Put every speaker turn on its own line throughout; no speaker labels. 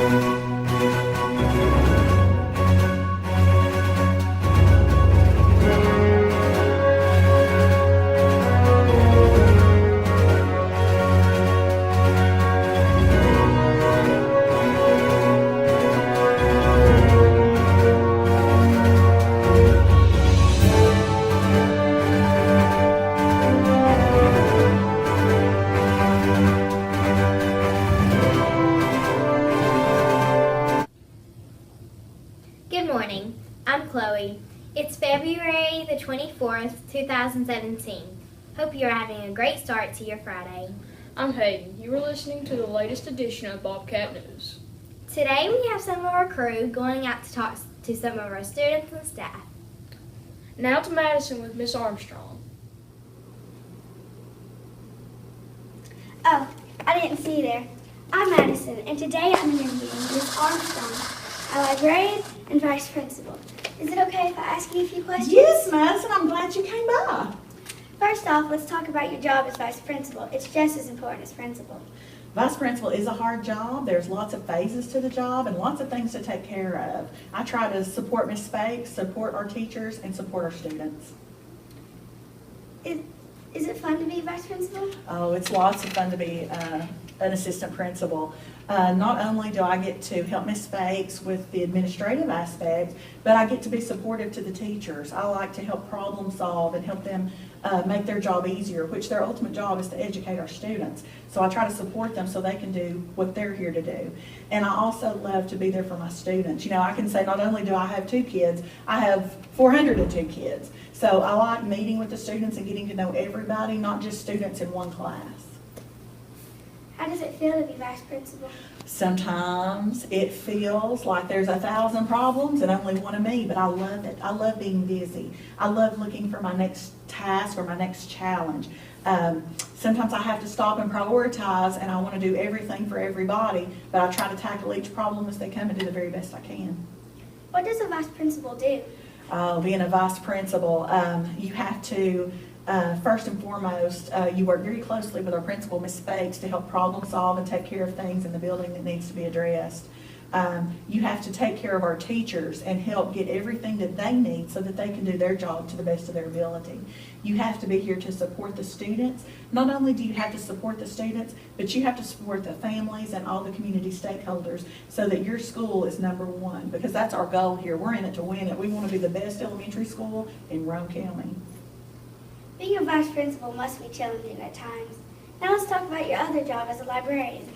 Good morning, I'm Chloe. It's February the 24th, 2017. Hope you're having a great start to your Friday.
I'm Hayden. You are listening to the latest edition of Bobcat News.
Today we have some of our crew going out to talk to some of our students and staff.
Now to Madison with Miss Armstrong.
Oh, I didn't see you there. I'm Madison, and today I'm interviewing Miss Armstrong, our librarian and vice principal. Is it okay if I ask you a few questions?
Yes, Madison, I'm glad you came by.
First off, let's talk about your job as vice principal. It's just as important as principal.
Vice principal is a hard job. There's lots of phases to the job and lots of things to take care of. I try to support Miss Spakes, support our teachers, and support our students.
Is it fun to be vice principal?
Oh, it's lots of fun to be an assistant principal. Not only do I get to help Miss Spakes with the administrative aspect, but I get to be supportive to the teachers. I like to help problem solve and help them make their job easier, which their ultimate job is to educate our students. So I try to support them so they can do what they're here to do. And I also love to be there for my students. You know, I can say not only do I have 2 kids, I have 402 kids. So I like meeting with the students and getting to know everybody, not just students in one class.
How does it feel to be vice principal?
Sometimes it feels like there's 1,000 problems and only one of me, but I love it. I love being busy. I love looking for my next task or my next challenge. Sometimes I have to stop and prioritize, and I want to do everything for everybody, but I try to tackle each problem as they come and do the very best I can.
What does a vice principal do?
Being a vice principal, you have to first and foremost, you work very closely with our principal, Ms. Spakes, to help problem solve and take care of things in the building that needs to be addressed. You have to take care of our teachers and help get everything that they need so that they can do their job to the best of their ability. You have to be here to support the students. Not only do you have to support the students, but you have to support the families and all the community stakeholders so that your school is #1, because that's our goal here. We're in it to win it. We want to be the best elementary school in Rome County.
Being a vice principal must be challenging at times. Now let's talk about your other job as a librarian.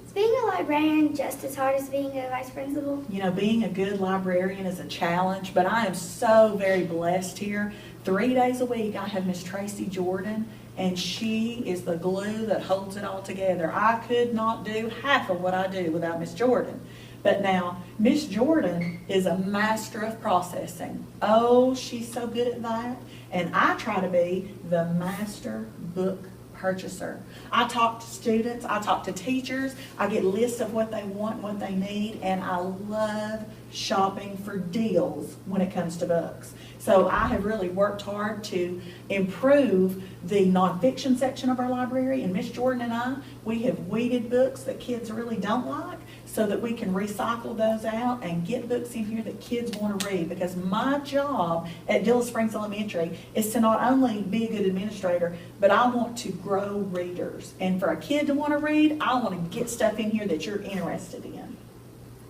Is being a librarian just as hard as being a vice principal?
You know, being a good librarian is a challenge, but I am so very blessed here. 3 days a week I have Miss Tracy Jordan, and she is the glue that holds it all together. I could not do half of what I do without Miss Jordan. But now, Miss Jordan is a master of processing. Oh, she's so good at that. And I try to be the master book purchaser. I talk to students, I talk to teachers, I get lists of what they want and what they need, and I love shopping for deals when it comes to books. So I have really worked hard to improve the nonfiction section of our library, and Miss Jordan and we have weeded books that kids really don't like so that we can recycle those out and get books in here that kids want to read, because my job at Dilla Springs Elementary is to not only be a good administrator, but I want to grow readers. And for a kid to want to read, I want to get stuff in here that you're interested in.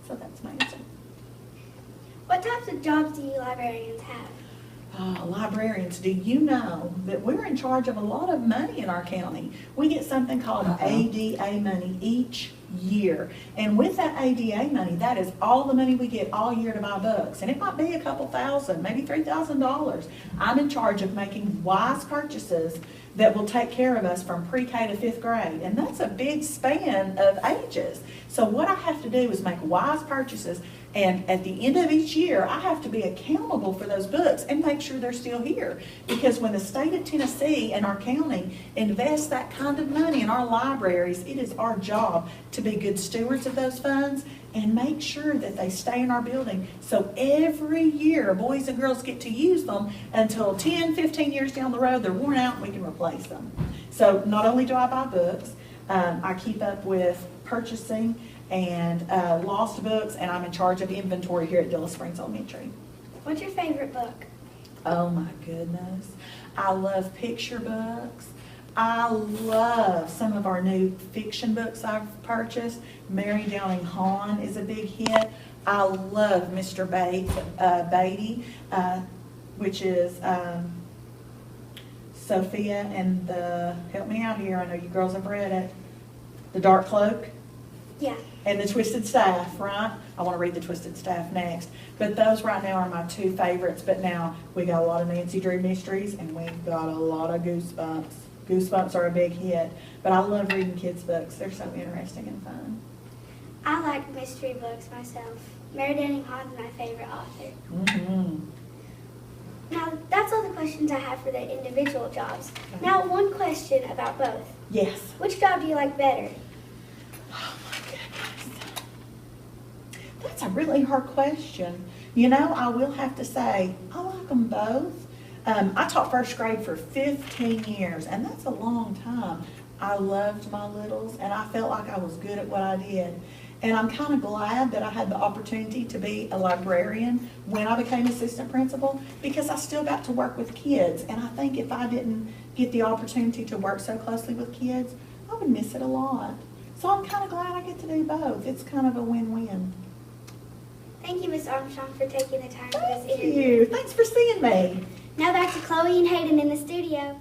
So that's my answer.
What types of jobs do you librarians have?
Librarians, do you know that we're in charge of a lot of money in our county? We get something called ADA money each year. And with that ADA money, that is all the money we get all year to buy books. And it might be a couple thousand, maybe $3,000. I'm in charge of making wise purchases that will take care of us from pre-K to 5th grade. And that's a big span of ages. So what I have to do is make wise purchases, and at the end of each year, I have to be accountable for those books and make sure they're still here. Because when the state of Tennessee and our county invests that kind of money in our libraries, it is our job to be good stewards of those funds and make sure that they stay in our building. So every year, boys and girls get to use them until 10, 15 years down the road, they're worn out and we can replace them. So not only do I buy books, I keep up with purchasing and lost books, and I'm in charge of inventory here at Dilla Springs Elementary.
What's your favorite book?
Oh my goodness. I love picture books. I love some of our new fiction books I've purchased. Mary Downing Hahn is a big hit. I love Mr. Beatty, which is Sophia and help me out here, I know you girls have read it, The Dark Cloak.
Yeah.
And The Twisted Staff, right? I want to read The Twisted Staff next. But those right now are my two favorites. But now we got a lot of Nancy Drew mysteries, and we've got a lot of Goosebumps. Goosebumps are a big hit. But I love reading kids' books. They're so interesting and fun.
I like mystery books myself. Mary Downing Hahn is my favorite author.
Mm-hmm.
Now, that's all the questions I have for the individual jobs. Now, one question about both.
Yes.
Which job do you like better?
Oh my goodness. That's a really hard question. You know, I will have to say, I like them both. I taught first grade for 15 years, and that's a long time. I loved my littles, and I felt like I was good at what I did. And I'm kind of glad that I had the opportunity to be a librarian when I became assistant principal, because I still got to work with kids. And I think if I didn't get the opportunity to work so closely with kids, I would miss it a lot. So I'm kind of glad I get to do both. It's kind of a win-win.
Thank you, Ms. Armstrong, for taking the time for this
Thank
interview.
you. Thanks for seeing me.
Now back to Chloe and Hayden in the studio.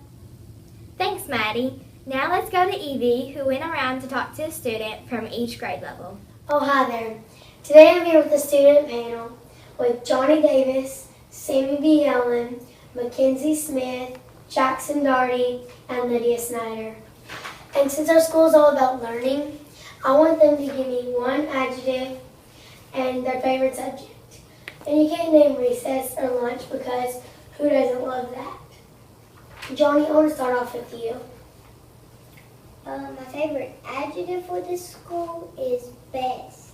Thanks, Maddie. Now let's go to Evie, who went around to talk to a student from each grade level.
Oh, hi there. Today I'm here with the student panel with Johnny Davis, Sammy B. Helen, Mackenzie Smith, Jackson Darty, and Lydia Snyder. And since our school is all about learning, I want them to give me one adjective and their favorite subject. And you can't name recess or lunch because who doesn't love that? Johnny, I want to start off with you.
My favorite adjective for this school is best.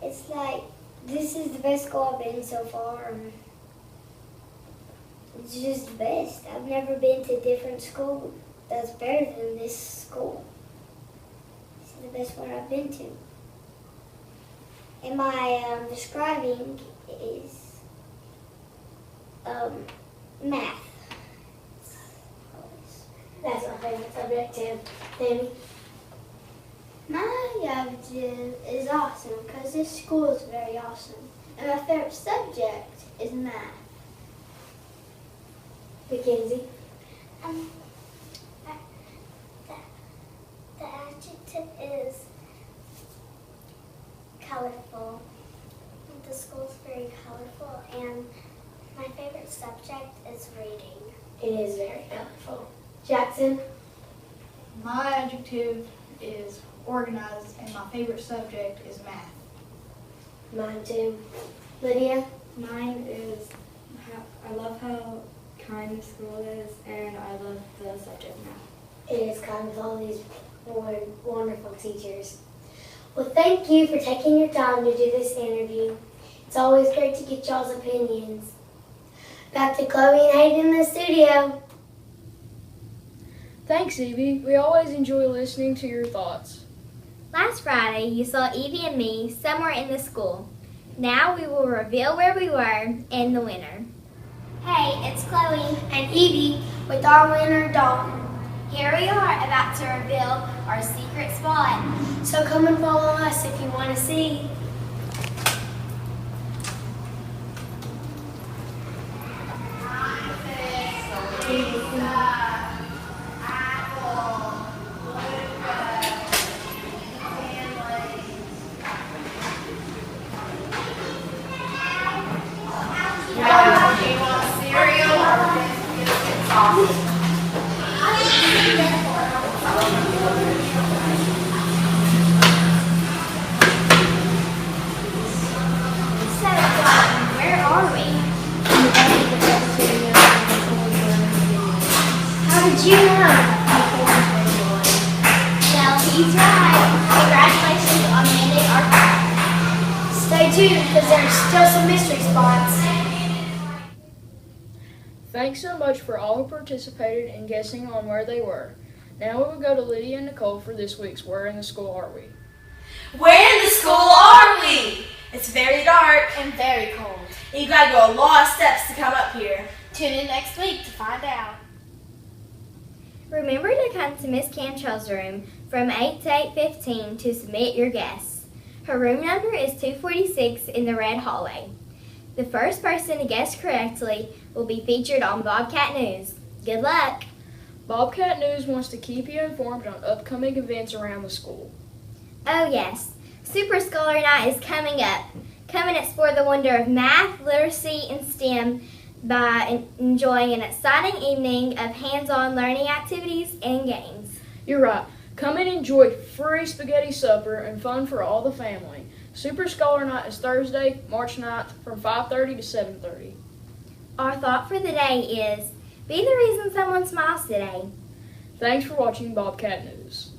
It's like, this is the best school I've been so far. It's just the best. I've never been to a different school that's better than this school. This is the best one I've been to. And my describing is math.
That's my favorite subject too. Sammy?
My adjective is awesome because this school is very awesome. And my favorite subject is math.
Mackenzie?
The adjective is colorful. The school's very colorful, and my favorite subject is reading.
It is very colorful. Jackson?
My adjective is organized, and my favorite subject is math.
Mine too. Lydia?
Mine is, I love how kind the school is, and I love the subject math.
It is kind with all these wonderful teachers. Well, thank you for taking your time to do this interview. It's always great to get y'all's opinions. Back to Chloe and Hayden in the studio.
Thanks, Evie. We always enjoy listening to your thoughts.
Last Friday, you saw Evie and me somewhere in the school. Now we will reveal where we were and the winner.
Hey, it's Chloe and Evie with our winner, Dalton.
Here we are about to reveal our secret spot.
So come and follow us if you want to see.
So, where are we?
How did you know?
Well, he's right. Congratulations on landing our prize.
Stay tuned because there's still some mystery spots.
Thanks so much for all who participated in guessing on where they were. Now we will go to Lydia and Nicole for this week's Where in the School Are We?
Where in very dark.
And very cold.
And you gotta go a lot of steps to come up here.
Tune in next week to find out.
Remember to come to Miss Cantrell's room from 8 to 8:15 to submit your guess. Her room number is 246 in the red hallway. The first person to guess correctly will be featured on Bobcat News. Good luck!
Bobcat News wants to keep you informed on upcoming events around the school.
Oh yes, Super Scholar Night is coming up. Come and explore the wonder of math, literacy, and STEM by enjoying an exciting evening of hands-on learning activities and games.
You're right. Come and enjoy free spaghetti supper and fun for all the family. Super Scholar Night is Thursday, March 9th from 5:30 to 7:30.
Our thought for the day is, be the reason someone smiles today.
Thanks for watching Bobcat News.